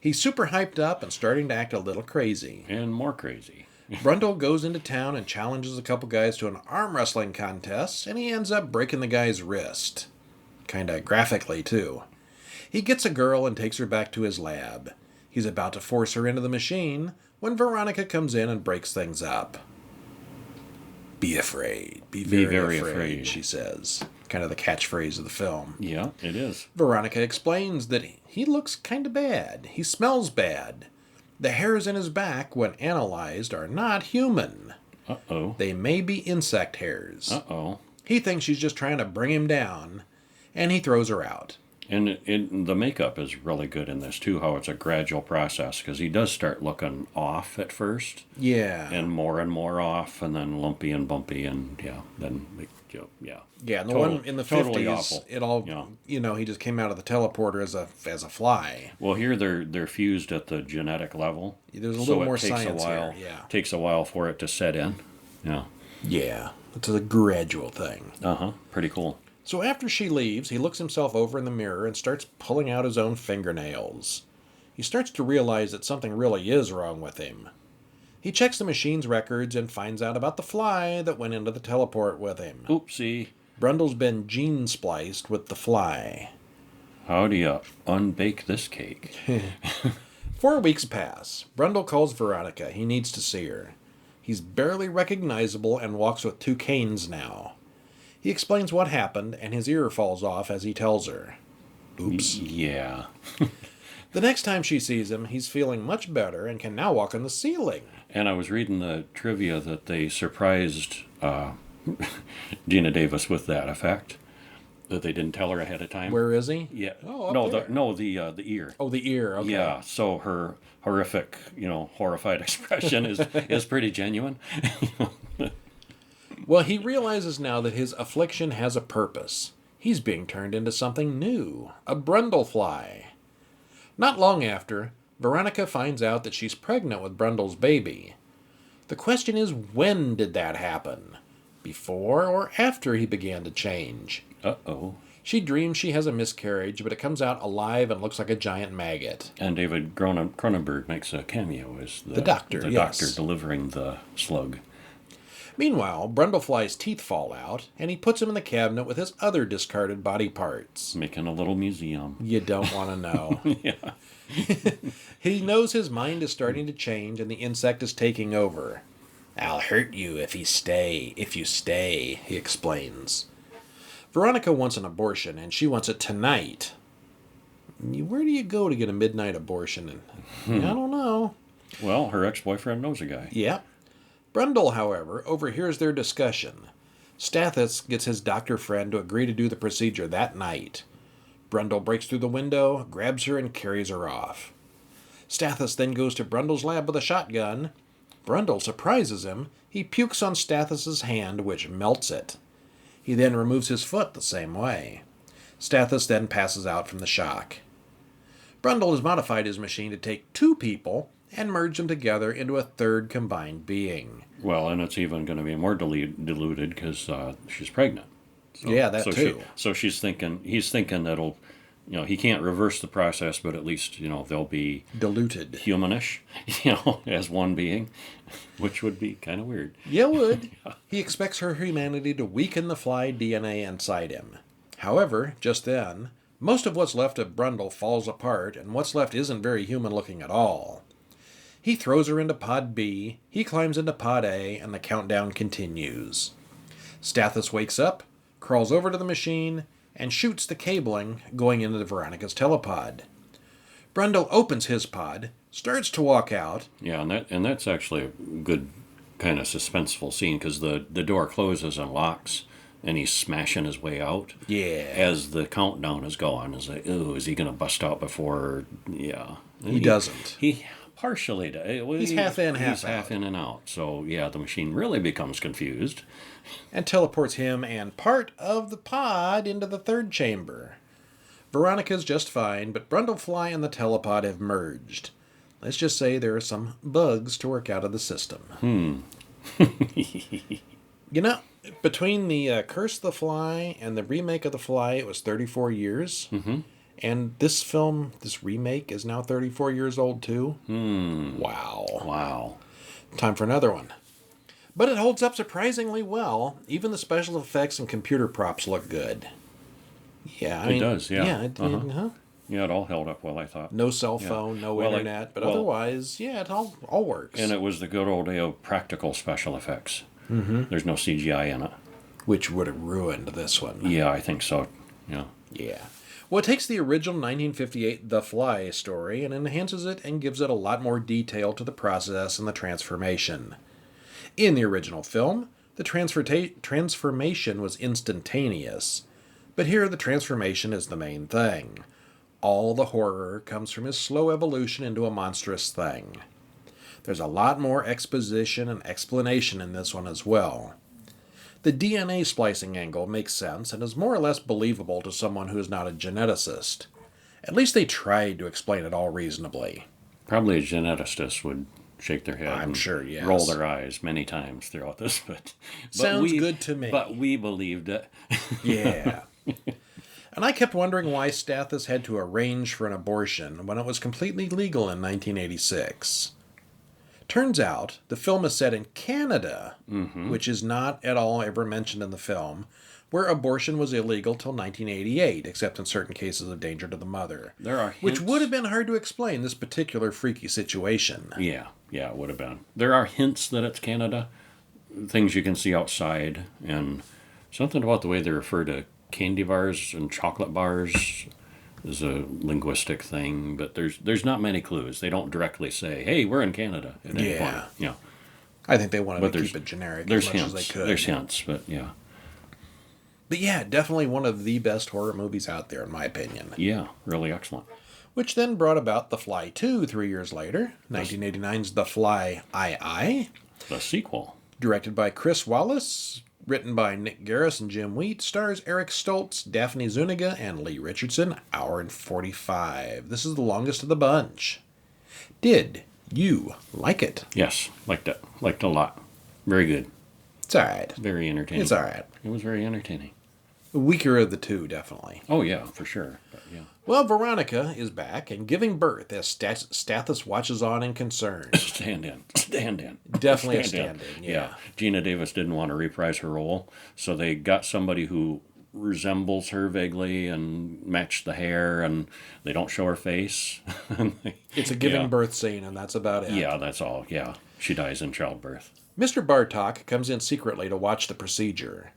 He's super hyped up and starting to act a little crazy. And more crazy. Brundle goes into town and challenges a couple guys to an arm wrestling contest, and he ends up breaking the guy's wrist. Kinda graphically, too. He gets a girl and takes her back to his lab. He's about to force her into the machine when Veronica comes in and breaks things up. Be afraid. Be very afraid, she says. Kind of the catchphrase of the film. Yeah, it is. Veronica explains that he looks kind of bad. He smells bad. The hairs in his back, when analyzed, are not human. Uh-oh. They may be insect hairs. Uh-oh. He thinks she's just trying to bring him down, and he throws her out. And the makeup is really good in this, too, how it's a gradual process, because he does start looking off at first, Yeah. and more off, and then lumpy and bumpy, and, yeah. Yeah, and the Total- one in the totally 50s, awful. it all, Yeah. he just came out of the teleporter as a fly. Well, here they're fused at the genetic level. There's a so little it more takes science a while, here, yeah. Takes a while for it to set in. Yeah. Yeah, it's a gradual thing. Uh-huh. Pretty cool. So after she leaves, he looks himself over in the mirror and starts pulling out his own fingernails. He starts to realize that something really is wrong with him. He checks the machine's records and finds out about the fly that went into the teleport with him. Oopsie. Brundle's been gene spliced with the fly. How do you unbake this cake? 4 weeks pass. Brundle calls Veronica. He needs to see her. He's barely recognizable and walks with 2 canes now. He explains what happened, and his ear falls off as he tells her. Oops. Yeah. The next time she sees him, he's feeling much better and can now walk on the ceiling. And I was reading the trivia that they surprised Gina Davis with that effect, that they didn't tell her ahead of time. Where is he? Yeah. Oh, up no, there. the ear. Oh, the ear. Okay. Yeah. So her horrific, horrified expression is pretty genuine. Well, he realizes now that his affliction has a purpose. He's being turned into something new, a Brundlefly. Not long after, Veronica finds out that she's pregnant with Brundle's baby. The question is, when did that happen? Before or after he began to change? Uh-oh. She dreams she has a miscarriage, but it comes out alive and looks like a giant maggot. And David Cronenberg makes a cameo as the doctor, the yes. doctor delivering the slug. Meanwhile, Brundlefly's teeth fall out, and he puts them in the cabinet with his other discarded body parts. Making a little museum. You don't want to know. Yeah. He knows his mind is starting to change and the insect is taking over. I'll hurt you if you stay, he explains. Veronica wants an abortion, and she wants it tonight. Where do you go to get a midnight abortion? I don't know. Well, her ex-boyfriend knows a guy. Yep. Brundle, however, overhears their discussion. Stathis gets his doctor friend to agree to do the procedure that night. Brundle breaks through the window, grabs her, and carries her off. Stathis then goes to Brundle's lab with a shotgun. Brundle surprises him. He pukes on Stathis's hand, which melts it. He then removes his foot the same way. Stathis then passes out from the shock. Brundle has modified his machine to take two people and merge them together into a third combined being. Well, and it's even going to be more diluted because she's pregnant. So, Yeah, that too. He's thinking that'll, he can't reverse the process, but at least, they'll be Diluted. humanish, as one being, which would be kind of weird. Yeah, it would. He expects her humanity to weaken the fly DNA inside him. However, just then, most of what's left of Brundle falls apart, and what's left isn't very human-looking at all. He throws her into Pod B, he climbs into Pod A, and the countdown continues. Stathis wakes up, crawls over to the machine, and shoots the cabling going into Veronica's telepod. Brundle opens his pod, starts to walk out. Yeah, and that's actually a good kind of suspenseful scene because the door closes and locks, and he's smashing his way out. Yeah. As the countdown is going, it's like, oh, is he going to bust out before? Yeah. And He doesn't. He partially does. He's half in, half He's half in and out. So, yeah, the machine really becomes confused. And teleports him and part of the pod into the third chamber. Veronica's just fine, but Brundlefly and the telepod have merged. Let's just say there are some bugs to work out of the system. Between the Curse of the Fly and the remake of The Fly, it was 34 years. Mm-hmm. And this film, this remake, is now 34 years old too. Wow. Time for another one. But it holds up surprisingly well. Even the special effects and computer props look good. Yeah, It does, yeah. Yeah, Uh-huh. Yeah, it all held up well, I thought. No cell phone, no internet, but otherwise, yeah, it all works. And it was the good old day of practical special effects. Mm-hmm. There's no CGI in it. Which would have ruined this one. Yeah, I think so. Yeah. Yeah. Well, it takes the original 1958 The Fly story and enhances it and gives it a lot more detail to the process and the transformation. In the original film, the transformation was instantaneous. But here, the transformation is the main thing. All the horror comes from his slow evolution into a monstrous thing. There's a lot more exposition and explanation in this one as well. The DNA splicing angle makes sense and is more or less believable to someone who is not a geneticist. At least they tried to explain it all reasonably. Probably a geneticist would shake their head I'm sure, yes. Roll their eyes many times throughout this. But Sounds good to me. But we believed it. Yeah. And I kept wondering why Stathis had to arrange for an abortion when it was completely legal in 1986. Turns out, the film is set in Canada, which is not at all ever mentioned in the film, where abortion was illegal till 1988, except in certain cases of danger to the mother. There are hints. Which would have been hard to explain this particular freaky situation. Yeah, it would have been. There are hints that it's Canada, things you can see outside, and something about the way they refer to candy bars and chocolate bars is a linguistic thing, but there's not many clues. They don't directly say, "Hey, we're in Canada." At any point. Yeah. I think they wanted to keep it generic as much as they could. There's hints, but yeah. But yeah, definitely one of the best horror movies out there, in my opinion. Yeah, really excellent. Which then brought about The Fly 2 3 years later, 1989's The Fly II. The sequel. Directed by Chris Wallace, written by Nick Garris and Jim Wheat, stars Eric Stoltz, Daphne Zuniga, and Lee Richardson, hour and 45. This is the longest of the bunch. Did you like it? Yes, liked it. Liked it a lot. Very good. It's alright. Very entertaining. It's alright. It was very entertaining. The weaker of the two, definitely. Oh, yeah, for sure. But, yeah. Well, Veronica is back and giving birth as Stathis watches on in concern. Stand in. Definitely stand in, yeah. Gina Davis didn't want to reprise her role, so they got somebody who resembles her vaguely and matched the hair, and they don't show her face. It's a giving birth scene, and that's about it. Yeah, that's all. Yeah, she dies in childbirth. Mr. Bartok comes in secretly to watch the procedure.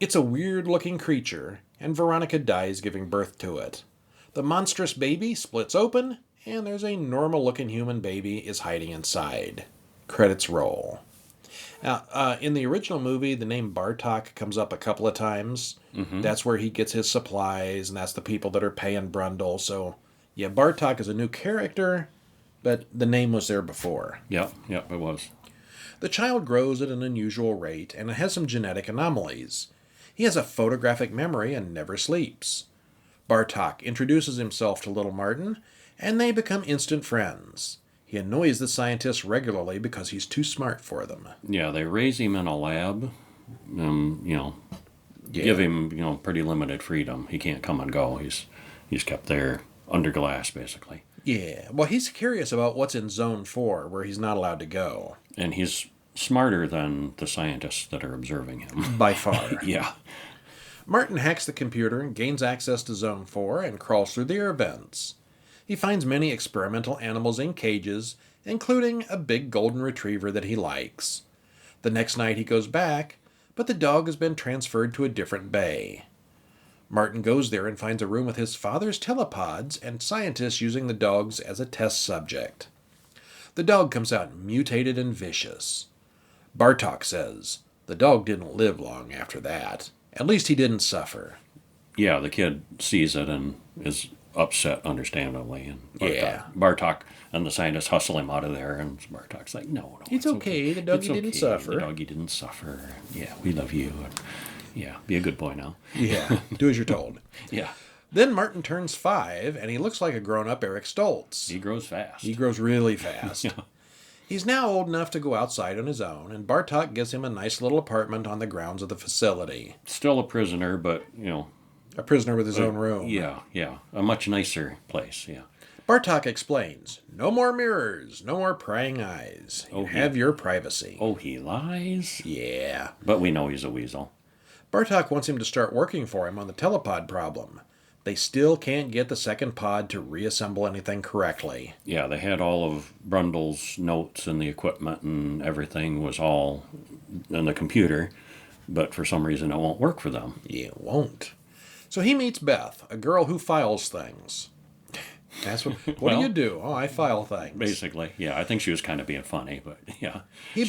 It's a weird-looking creature, and Veronica dies giving birth to it. The monstrous baby splits open, and there's a normal-looking human baby is hiding inside. Credits roll. Now, in the original movie, the name Bartok comes up a couple of times. Mm-hmm. That's where he gets his supplies, and that's the people that are paying Brundle. So, yeah, Bartok is a new character, but the name was there before. Yep, it was. The child grows at an unusual rate, and it has some genetic anomalies. He has a photographic memory and never sleeps. Bartok introduces himself to little Martin, and they become instant friends. He annoys the scientists regularly because he's too smart for them. Yeah, they raise him in a lab, give him, pretty limited freedom. He can't come and go. He's kept there under glass, basically. Yeah, well, he's curious about what's in Zone 4, where he's not allowed to go. And he's smarter than the scientists that are observing him. By far. Yeah. Martin hacks the computer and gains access to Zone 4 and crawls through the air vents. He finds many experimental animals in cages, including a big golden retriever that he likes. The next night he goes back, but the dog has been transferred to a different bay. Martin goes there and finds a room with his father's telepods and scientists using the dogs as a test subject. The dog comes out mutated and vicious. Bartok says the dog didn't live long after that. At least he didn't suffer. Yeah, the kid sees it and is upset, understandably. And Bartok and the scientists hustle him out of there, and Bartok's like, no, it's okay. The doggy didn't suffer. The doggy didn't suffer. Yeah, we love you. And, yeah, be a good boy now. Yeah, do as you're told. Yeah. Then Martin turns 5, and he looks like a grown-up Eric Stoltz. He grows fast. He grows really fast. Yeah. He's now old enough to go outside on his own, and Bartok gives him a nice little apartment on the grounds of the facility. Still a prisoner, but, A prisoner with his own room. Yeah. A much nicer place, yeah. Bartok explains, no more mirrors, no more prying eyes. You have your privacy. Oh, he lies? Yeah. But we know he's a weasel. Bartok wants him to start working for him on the telepod problem. They still can't get the second pod to reassemble anything correctly. Yeah, they had all of Brundle's notes and the equipment and everything was all in the computer, but for some reason it won't work for them. It won't. So he meets Beth, a girl who files things. That's what do you do? Oh, I file things. Basically, yeah. I think she was kind of being funny, but yeah.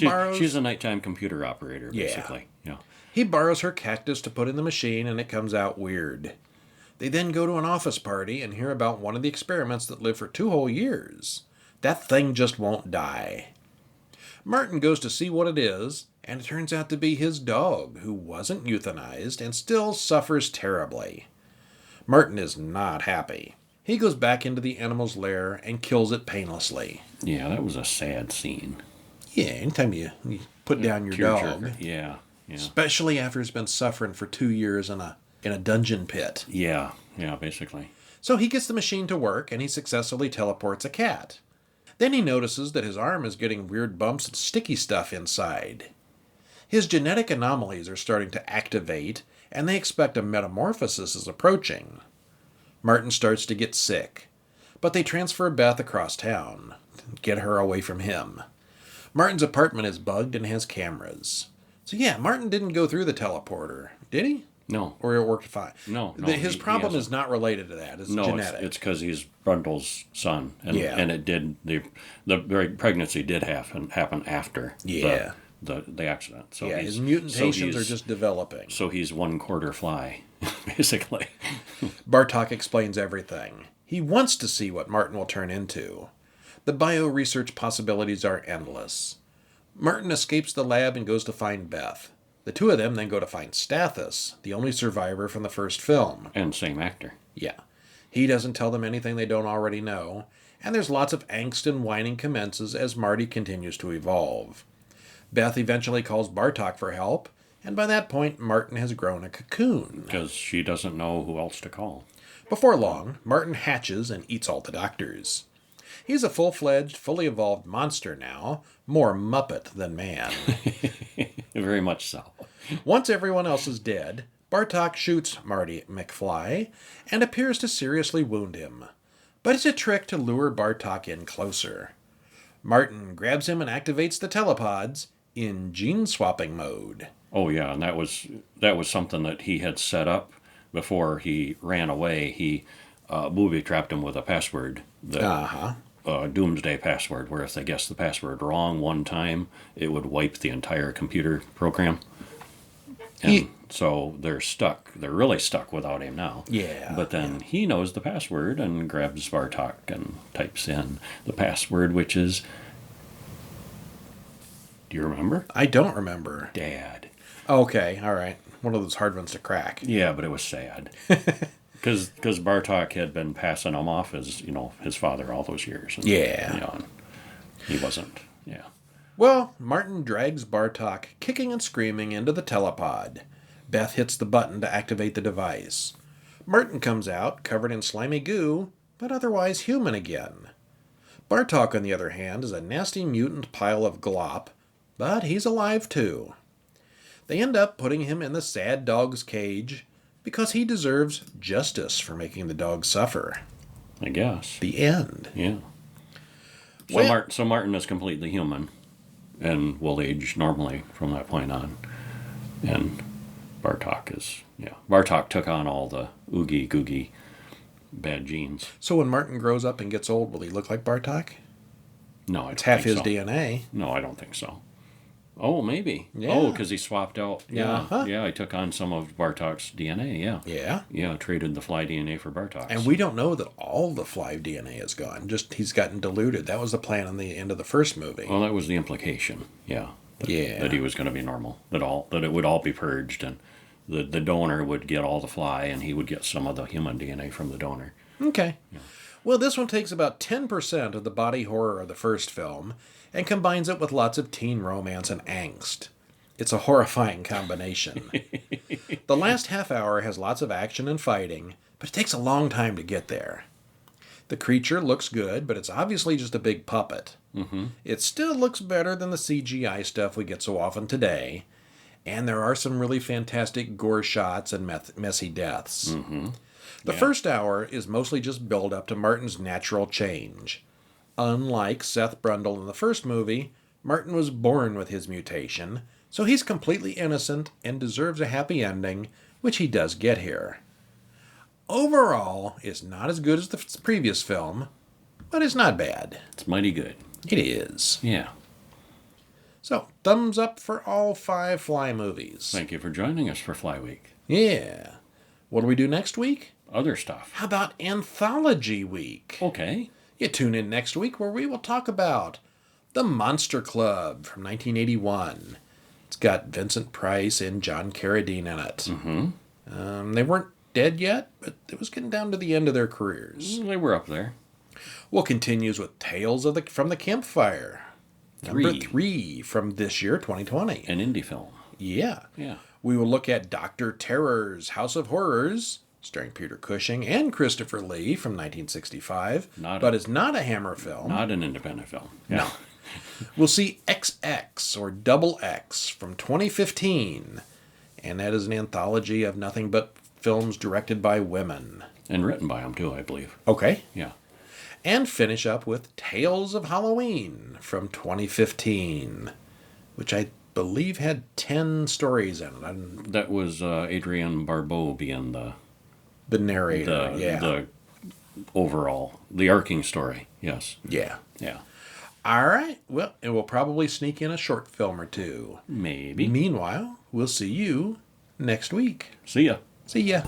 Borrows... She's a nighttime computer operator, basically. Yeah. He borrows her cactus to put in the machine, and it comes out weird. They then go to an office party and hear about one of the experiments that lived for 2 whole years. That thing just won't die. Martin goes to see what it is, and it turns out to be his dog, who wasn't euthanized and still suffers terribly. Martin is not happy. He goes back into the animal's lair and kills it painlessly. Yeah, that was a sad scene. Yeah, anytime you put down your dog. Yeah. Especially after he's been suffering for 2 years in a dungeon pit. Yeah, basically. So he gets the machine to work, and he successfully teleports a cat. Then he notices that his arm is getting weird bumps and sticky stuff inside. His genetic anomalies are starting to activate, and they expect a metamorphosis is approaching. Martin starts to get sick, but they transfer Beth across town, get her away from him. Martin's apartment is bugged and has cameras. So yeah, Martin didn't go through the teleporter, did he? No. Or it worked fine? No. His problem is not related to that. It's genetic. It's because he's Brundle's son. And it did, the pregnancy did happen after the accident. So his mutations are just developing. So he's 1/4 fly, basically. Bartok explains everything. He wants to see what Martin will turn into. The bio-research possibilities are endless. Martin escapes the lab and goes to find Beth. The two of them then go to find Stathis, the only survivor from the first film. And same actor. Yeah. He doesn't tell them anything they don't already know, and there's lots of angst and whining commences as Marty continues to evolve. Beth eventually calls Bartok for help, and by that point, Martin has grown a cocoon. Because she doesn't know who else to call. Before long, Martin hatches and eats all the doctors. He's a full-fledged, fully evolved monster now, more Muppet than man. Very much so. Once everyone else is dead, Bartok shoots Marty McFly and appears to seriously wound him. But it's a trick to lure Bartok in closer. Martin grabs him and activates the telepods in gene-swapping mode. Oh yeah, and that was something that he had set up before he ran away. He booby-trapped him with a password. Doomsday password, where if they guessed the password wrong one time, it would wipe the entire computer program. And so they're stuck. They're really stuck without him now. Yeah. But then he knows the password and grabs Bartok and types in the password, which is... Do you remember? I don't remember. Dad. Okay, all right. One of those hard ones to crack. Yeah, but it was sad. Because Bartok had been passing him off as, his father all those years. And, Yeah. and he wasn't. Yeah. Well, Martin drags Bartok, kicking and screaming, into the telepod. Beth hits the button to activate the device. Martin comes out, covered in slimy goo, but otherwise human again. Bartok, on the other hand, is a nasty mutant pile of glop, but he's alive too. They end up putting him in the sad dog's cage because he deserves justice for making the dog suffer. I guess. The end. Yeah. So, Well- so Martin is completely human and will age normally from that point on. And Bartok took on all the oogie googie bad genes. So when Martin grows up and gets old, will he look like Bartok? No, I It's don't half think his so. DNA. No, I don't think so. Oh, maybe. Yeah. Oh, because he swapped out. Yeah. Uh-huh. Yeah, he took on some of Bartok's DNA. Yeah. Yeah. Yeah, traded the fly DNA for Bartok's. And we don't know that all the fly DNA is gone. Just he's gotten diluted. That was the plan in the end of the first movie. Well, that was the implication. Yeah. That he was going to be normal. That it would all be purged, and the donor would get all the fly, and he would get some of the human DNA from the donor. Okay. Yeah. Well, this one takes about 10% of the body horror of the first film and combines it with lots of teen romance and angst. It's a horrifying combination. The last half hour has lots of action and fighting, but it takes a long time to get there. The creature looks good, but it's obviously just a big puppet. Mm-hmm. It still looks better than the CGI stuff we get so often today, and there are some really fantastic gore shots and messy deaths. Mm-hmm. The first hour is mostly just build up to Martin's natural change. Unlike Seth Brundle in the first movie, Martin was born with his mutation, so he's completely innocent and deserves a happy ending, which he does get here. Overall, it's not as good as the previous film, but it's not bad. It's mighty good. It is. Yeah. So, thumbs up for all 5 Fly movies. Thank you for joining us for Fly Week. Yeah. What do we do next week? Other stuff. How about Anthology Week? Okay. You tune in next week where we will talk about The Monster Club from 1981. It's got Vincent Price and John Carradine in it. Mm-hmm. They weren't dead yet, but it was getting down to the end of their careers. They were up there. We'll continues with Tales from the Campfire. Number 3 from this year, 2020. An indie film. Yeah. Yeah. We will look at Dr. Terror's House of Horrors, starring Peter Cushing and Christopher Lee from 1965, but it's not a Hammer film. Not an independent film. Yeah. No. We'll see XX, or Double X, from 2015, and that is an anthology of nothing but films directed by women. And written by them, too, I believe. Okay. Yeah. And finish up with Tales of Halloween from 2015, which I believe had 10 stories in it. That was Adrienne Barbeau being the narrator, the overall, the arcing story. Yes. Yeah. Yeah. All right. Well, and we'll probably sneak in a short film or two. Maybe. Meanwhile, we'll see you next week. See ya. See ya.